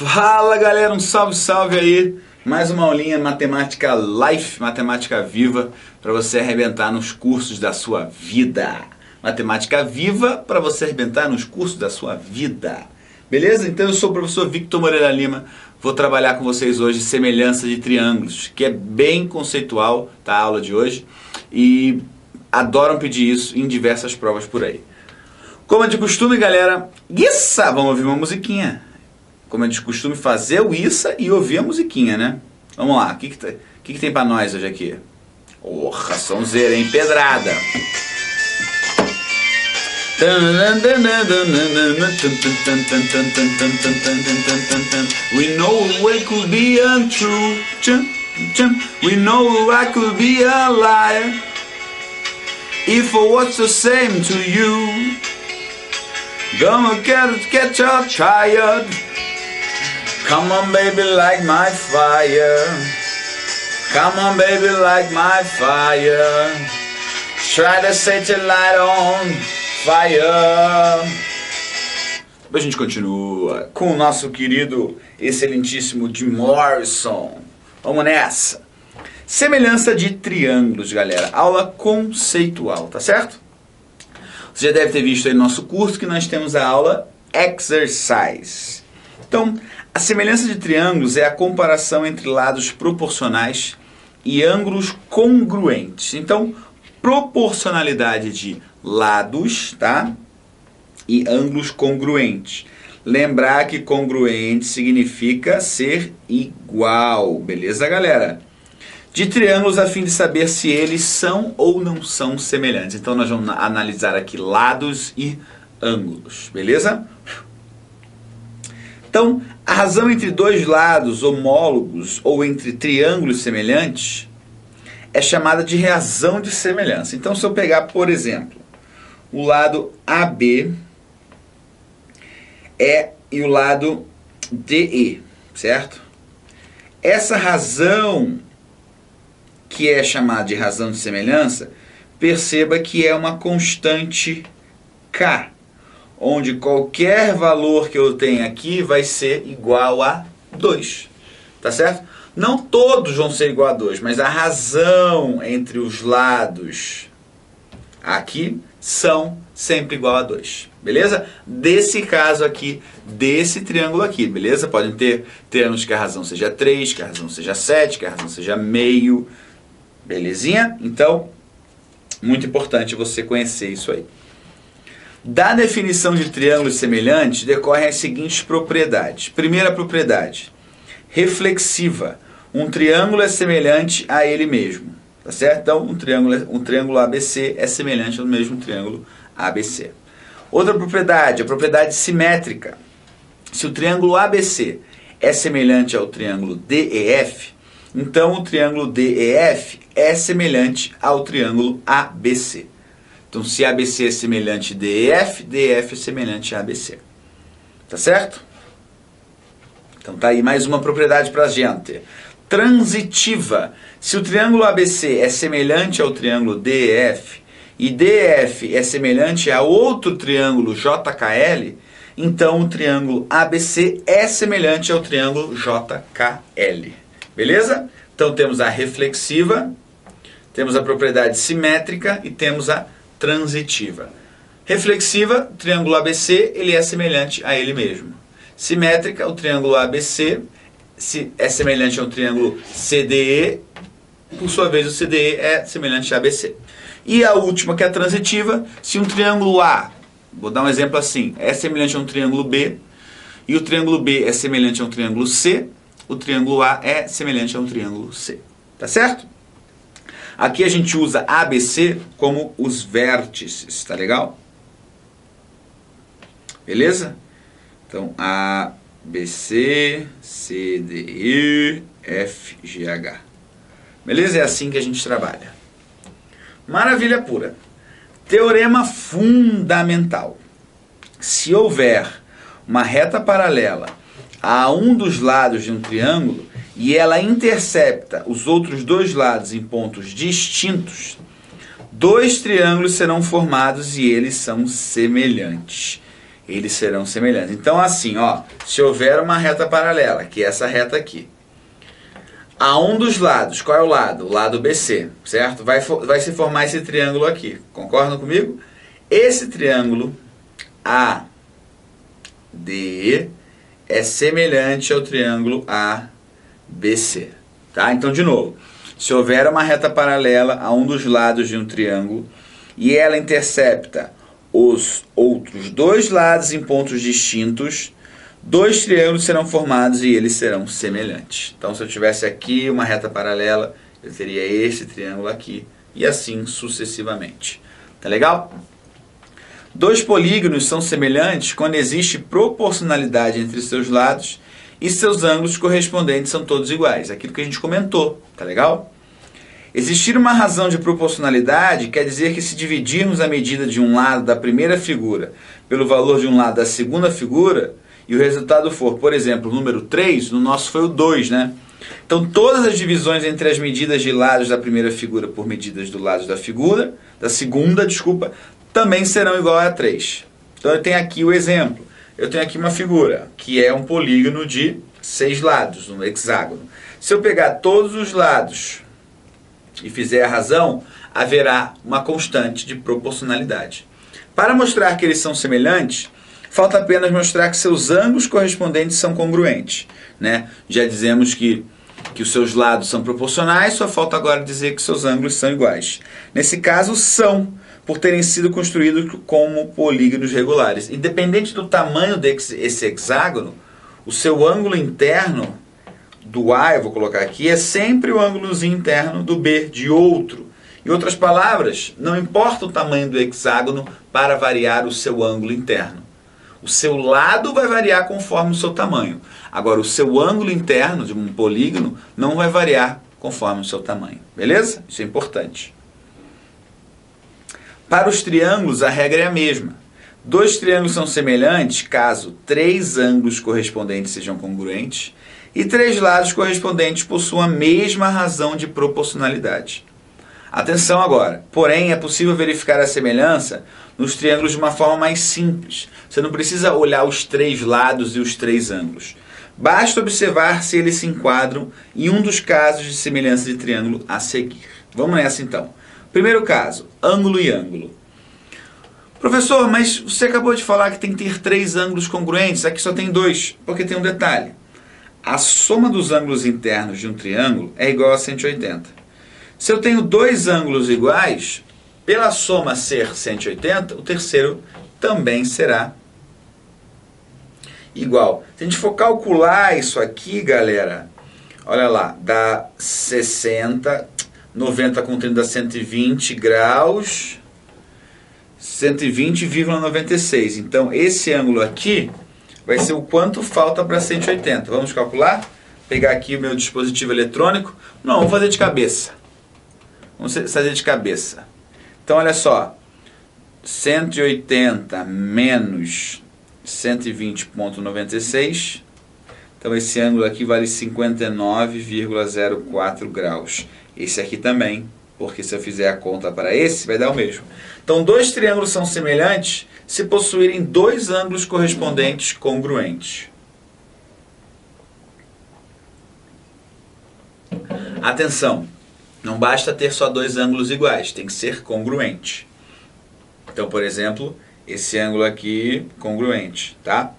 Fala galera, um salve, salve aí. Mais uma aulinha matemática life, matemática viva, para você arrebentar nos cursos da sua vida. Matemática viva para você arrebentar nos cursos da sua vida. Beleza? Então eu sou o professor Victor Moreira Lima. Vou trabalhar com vocês hoje semelhança de triângulos, que é bem conceitual, tá, a aula de hoje. E adoram pedir isso em diversas provas por aí. Como é de costume, galera, vamos ouvir uma musiquinha. Como é de costume, fazer o Issa e ouvir a musiquinha, né? Vamos lá, o que tem pra nós hoje aqui? Porra, sonzeira, hein? Pedrada! We know it could be untrue. We know I could be a liar if I was the same to you. Gonna get you tired. Come on baby, like my fire. Come on baby, like my fire. Try to set your light on fire. Depois a gente continua com o nosso querido, excelentíssimo Jim Morrison. Vamos nessa. Semelhança de triângulos, galera. Aula conceitual, tá certo? Você já deve ter visto aí no nosso curso que nós temos a aula Exercise. Então, a semelhança de triângulos é a comparação entre lados proporcionais e ângulos congruentes. Então, proporcionalidade de lados, tá? E ângulos congruentes. Lembrar que congruente significa ser igual, beleza, galera? De triângulos a fim de saber se eles são ou não são semelhantes. Então, nós vamos analisar aqui lados e ângulos, beleza? Então, a razão entre dois lados homólogos ou entre triângulos semelhantes é chamada de razão de semelhança. Então, se eu pegar, por exemplo, o lado AB e o lado DE, certo? Essa razão, que é chamada de razão de semelhança, perceba que é uma constante K, onde qualquer valor que eu tenha aqui vai ser igual a 2, tá certo? Não todos vão ser igual a 2, mas a razão entre os lados aqui são sempre igual a 2, beleza? Desse caso aqui, desse triângulo aqui, beleza? Podem ter triângulos que a razão seja 3, que a razão seja 7, que a razão seja meio, belezinha? Então, muito importante você conhecer isso aí. Da definição de triângulos semelhantes decorrem as seguintes propriedades. Primeira propriedade, reflexiva. Um triângulo é semelhante a ele mesmo, tá certo? Então, um triângulo ABC é semelhante ao mesmo triângulo ABC. Outra propriedade, a propriedade simétrica. Se o triângulo ABC é semelhante ao triângulo DEF, então o triângulo DEF é semelhante ao triângulo ABC. Então, se ABC é semelhante a DEF, DEF é semelhante a ABC. Tá certo? Então, tá aí mais uma propriedade para a gente. Transitiva. Se o triângulo ABC é semelhante ao triângulo DEF e DEF é semelhante a outro triângulo JKL, então o triângulo ABC é semelhante ao triângulo JKL. Beleza? Então, temos a reflexiva, temos a propriedade simétrica e temos a transitiva. Reflexiva, triângulo ABC, ele é semelhante a ele mesmo. Simétrica, o triângulo ABC é semelhante ao triângulo CDE, por sua vez o CDE é semelhante a ABC. E a última, que é a transitiva, se um triângulo A, vou dar um exemplo assim, é semelhante a um triângulo B, e o triângulo B é semelhante a um triângulo C, o triângulo A é semelhante a um triângulo C. Tá certo? Aqui a gente usa ABC como os vértices, tá legal? Beleza? Então, A, B, C, C, D, E, F, G, H. Beleza? É assim que a gente trabalha. Maravilha pura. Teorema fundamental. Se houver uma reta paralela a um dos lados de um triângulo, e ela intercepta os outros dois lados em pontos distintos, dois triângulos serão formados e eles são semelhantes. eles serão semelhantes. Então assim, ó, se houver uma reta paralela, que é essa reta aqui, a um dos lados, qual é o lado? O lado BC, certo? Vai se formar esse triângulo aqui, concordam comigo? Esse triângulo AD é semelhante ao triângulo ABC, tá? Então, de novo, se houver uma reta paralela a um dos lados de um triângulo e ela intercepta os outros dois lados em pontos distintos, dois triângulos serão formados e eles serão semelhantes. Então, se eu tivesse aqui uma reta paralela, eu teria esse triângulo aqui e assim sucessivamente. Tá legal? Dois polígonos são semelhantes quando existe proporcionalidade entre seus lados e seus ângulos correspondentes são todos iguais. Aquilo que a gente comentou, tá legal? Existir uma razão de proporcionalidade quer dizer que se dividirmos a medida de um lado da primeira figura pelo valor de um lado da segunda figura e o resultado for, por exemplo, o número 3, no nosso foi o 2, né? Então todas as divisões entre as medidas de lados da primeira figura por medidas do lado da segunda, também serão igual a 3. Então eu tenho aqui o exemplo. Eu tenho aqui uma figura, que é um polígono de 6 lados, um hexágono. Se eu pegar todos os lados e fizer a razão, haverá uma constante de proporcionalidade. Para mostrar que eles são semelhantes, falta apenas mostrar que seus ângulos correspondentes são congruentes, né? Já dizemos que os seus lados são proporcionais, só falta agora dizer que seus ângulos são iguais. Nesse caso, são, por terem sido construídos como polígonos regulares. Independente do tamanho desse hexágono, o seu ângulo interno do A, eu vou colocar aqui, é sempre o ângulozinho interno do B, de outro. Em outras palavras, não importa o tamanho do hexágono para variar o seu ângulo interno. O seu lado vai variar conforme o seu tamanho. Agora, o seu ângulo interno de um polígono não vai variar conforme o seu tamanho. Beleza? Isso é importante. Para os triângulos, a regra é a mesma. Dois triângulos são semelhantes caso 3 ângulos correspondentes sejam congruentes e 3 lados correspondentes possuam a mesma razão de proporcionalidade. Atenção agora, porém é possível verificar a semelhança nos triângulos de uma forma mais simples. Você não precisa olhar os 3 lados e os 3 ângulos. Basta observar se eles se enquadram em um dos casos de semelhança de triângulo a seguir. Vamos nessa então. Primeiro caso, ângulo e ângulo. Professor, mas você acabou de falar que tem que ter 3 ângulos congruentes, aqui só tem 2, porque tem um detalhe. A soma dos ângulos internos de um triângulo é igual a 180. Se eu tenho 2 ângulos iguais, pela soma ser 180, o terceiro também será igual. Se a gente for calcular isso aqui, galera, olha lá, dá 60, 90 com 30 dá 120 graus, 120,96. Então, esse ângulo aqui vai ser o quanto falta para 180. Vamos calcular? Pegar aqui o meu dispositivo eletrônico. Não, vamos fazer de cabeça. Vamos fazer de cabeça. Então, olha só. 180 menos 120,96. Então, esse ângulo aqui vale 59,04 graus. Esse aqui também, porque se eu fizer a conta para esse, vai dar o mesmo. Então, 2 triângulos são semelhantes se possuírem 2 ângulos correspondentes congruentes. Atenção, não basta ter só 2 ângulos iguais, tem que ser congruente. Então, por exemplo, esse ângulo aqui, congruente, tá?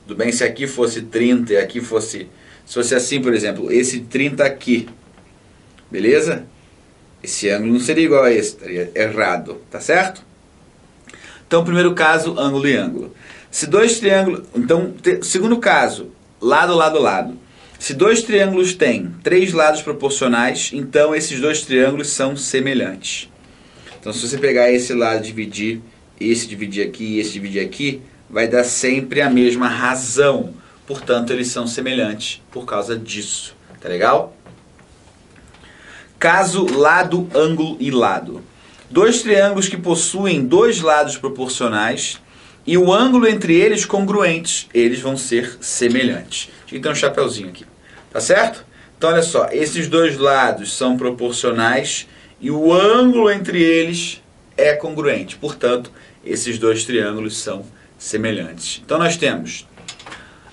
Tudo bem se aqui fosse 30 e aqui fosse... Se fosse assim, por exemplo, esse 30 aqui, beleza? Esse ângulo não seria igual a esse, estaria errado, tá certo? Então, primeiro caso, ângulo e ângulo. Se 2 triângulos... Então, segundo caso, lado, lado, lado. Se 2 triângulos têm 3 lados proporcionais, então esses 2 triângulos são semelhantes. Então, se você pegar esse lado e dividir, esse dividir aqui e esse dividir aqui, vai dar sempre a mesma razão. Portanto, eles são semelhantes por causa disso. Tá legal? Caso lado, ângulo e lado. 2 triângulos que possuem 2 lados proporcionais e o ângulo entre eles congruentes, eles vão ser semelhantes. Deixa eu ter um chapeuzinho aqui. Tá certo? Então, olha só. Esses 2 lados são proporcionais e o ângulo entre eles é congruente. Portanto, esses dois triângulos são semelhantes. Então nós temos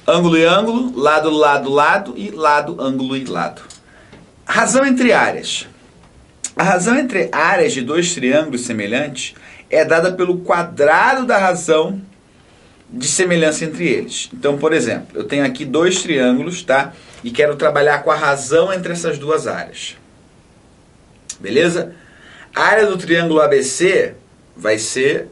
ângulo e ângulo, lado, lado, lado e lado, ângulo e lado. Razão entre áreas. A razão entre áreas de dois triângulos semelhantes é dada pelo quadrado da razão de semelhança entre eles. Então, por exemplo, eu tenho aqui dois triângulos, tá? E quero trabalhar com a razão entre essas duas áreas. Beleza? A área do triângulo ABC vai ser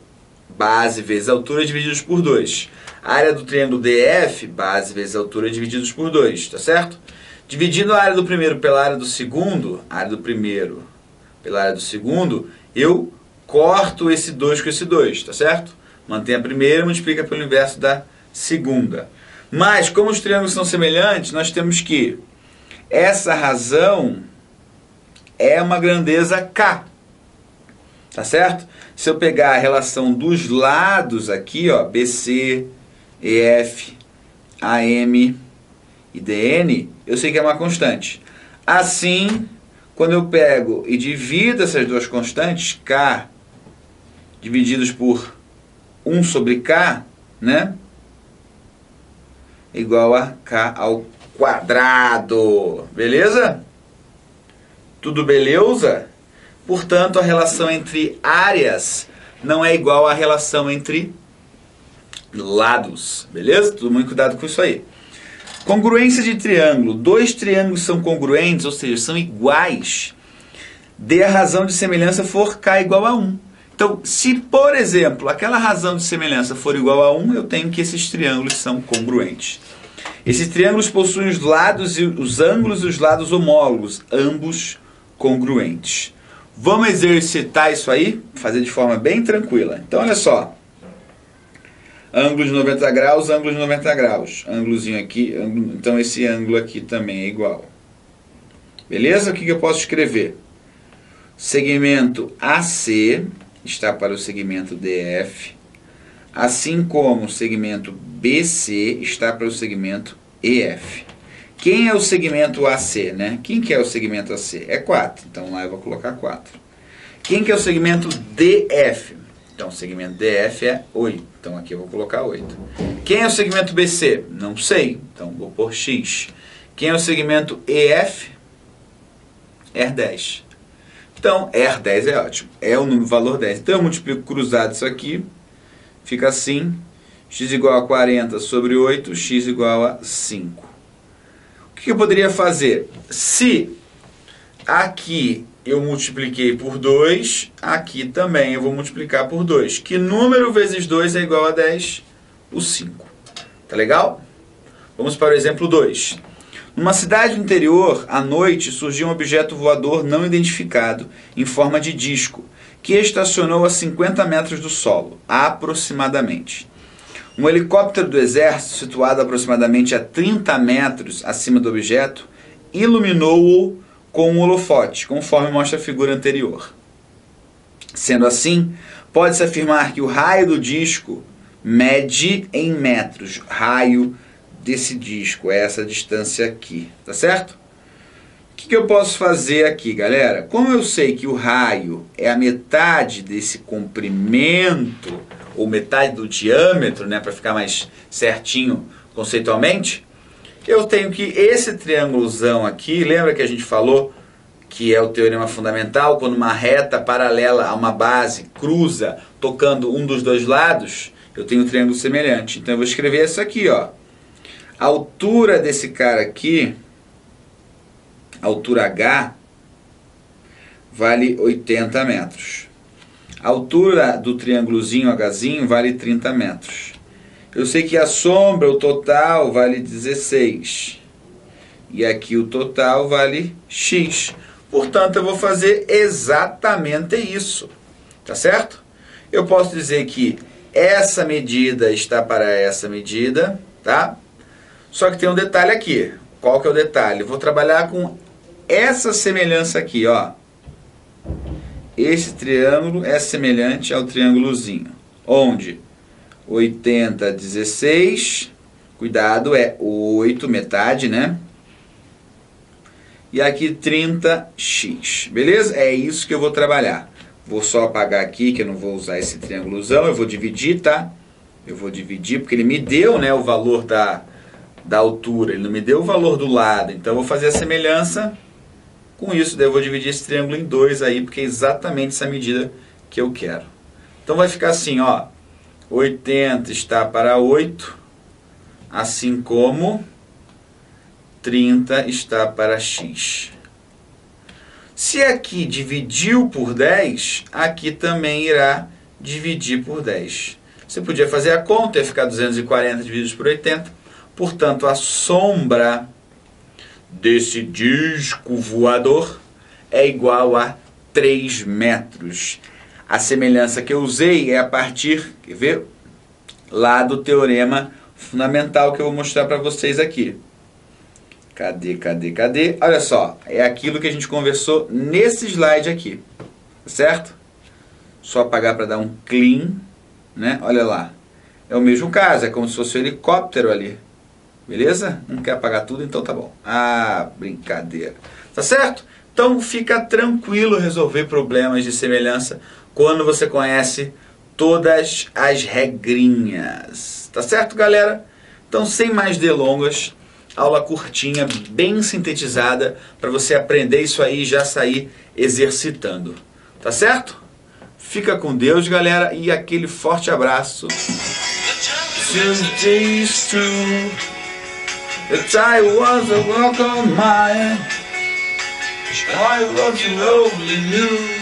base vezes altura divididos por 2. A área do triângulo DF, base vezes altura divididos por 2, tá certo? Dividindo a área do primeiro pela área do segundo, a área do primeiro pela área do segundo, eu corto esse 2 com esse 2, tá certo? Mantém a primeira e multiplica pelo inverso da segunda. Mas, como os triângulos são semelhantes, nós temos que essa razão é uma grandeza K. Tá certo? Se eu pegar a relação dos lados aqui, ó, BC, EF, AM e DN, eu sei que é uma constante. Assim, quando eu pego e divido essas duas constantes, K divididos por 1 sobre K, né? Igual a K ao quadrado. Beleza? Tudo beleza? Portanto, a relação entre áreas não é igual à relação entre lados. Beleza? Tudo muito cuidado com isso aí. Congruência de triângulo. Dois triângulos são congruentes, ou seja, são iguais, de a razão de semelhança for K igual a 1. Então, se, por exemplo, aquela razão de semelhança for igual a 1, eu tenho que esses triângulos são congruentes. Esses triângulos possuem os lados e os ângulos e os lados homólogos, ambos congruentes. Vamos exercitar isso aí, fazer de forma bem tranquila. Então, olha só. Ângulo de 90 graus, ângulo de 90 graus. Ângulozinho aqui, então esse ângulo aqui também é igual. Beleza? O que eu posso escrever? Segmento AC está para o segmento DF, assim como o segmento BC está para o segmento EF. Quem é o segmento AC, né? Quem que é o segmento AC? É 4, então lá eu vou colocar 4. Quem que é o segmento DF? Então o segmento DF é 8, então aqui eu vou colocar 8. Quem é o segmento BC? Não sei, então vou pôr X. Quem é o segmento EF? É 10. Então, R10 é ótimo, é o número valor 10. Então eu multiplico cruzado isso aqui, fica assim, x igual a 40 sobre 8, x igual a 5. O que eu poderia fazer? Se aqui eu multipliquei por 2, aqui também eu vou multiplicar por 2. Que número vezes 2 é igual a 10? O 5. Tá legal? Vamos para o exemplo 2. Numa cidade do interior, à noite, surgiu um objeto voador não identificado, em forma de disco, que estacionou a 50 metros do solo, aproximadamente. Um helicóptero do exército, situado aproximadamente a 30 metros acima do objeto, iluminou-o com um holofote, conforme mostra a figura anterior. Sendo assim, pode-se afirmar que o raio do disco mede em metros, raio desse disco, é essa distância aqui, tá certo? O que eu posso fazer aqui, galera? Como eu sei que o raio é a metade desse comprimento, ou metade do diâmetro, né, para ficar mais certinho conceitualmente, eu tenho que esse triângulozão aqui, lembra que a gente falou que é o teorema fundamental, quando uma reta paralela a uma base cruza tocando um dos dois lados, eu tenho um triângulo semelhante. Então eu vou escrever isso aqui, ó. A altura desse cara aqui, a altura H, vale 80 metros. A altura do triângulozinho Hzinho vale 30 metros. Eu sei que a sombra, o total, vale 16. E aqui o total vale X. Portanto, eu vou fazer exatamente isso. Tá certo? Eu posso dizer que essa medida está para essa medida, tá? Só que tem um detalhe aqui. Qual que é o detalhe? Eu vou trabalhar com essa semelhança aqui, ó. Esse triângulo é semelhante ao triângulozinho. Onde 80, 16, cuidado, é 8, metade, né? E aqui 30x, beleza? É isso que eu vou trabalhar. Vou só apagar aqui, que eu não vou usar esse triângulozão. Eu vou dividir, tá? Eu vou dividir, porque ele me deu, né, o valor da altura. Ele não me deu o valor do lado. Então eu vou fazer a semelhança com isso. Daí eu vou dividir esse triângulo em 2 aí, porque é exatamente essa medida que eu quero. Então vai ficar assim, ó. 80 está para 8, assim como 30 está para x. Se aqui dividiu por 10, aqui também irá dividir por 10. Você podia fazer a conta, ia ficar 240 divididos por 80. Portanto, a sombra desse disco voador é igual a 3 metros. A semelhança que eu usei é a partir, quer ver? Lá do teorema fundamental que eu vou mostrar para vocês aqui. Cadê? Olha só, é aquilo que a gente conversou nesse slide aqui, certo? Só apagar para dar um clean, né? Olha lá, é o mesmo caso, é como se fosse um helicóptero ali, beleza? Não quer apagar tudo, então tá bom. Ah, brincadeira, tá certo? Então fica tranquilo resolver problemas de semelhança quando você conhece todas as regrinhas, tá certo, galera? Então, sem mais delongas, aula curtinha, bem sintetizada, para você aprender isso aí e já sair exercitando. Tá certo? Fica com Deus, galera, e aquele forte abraço. I was lonely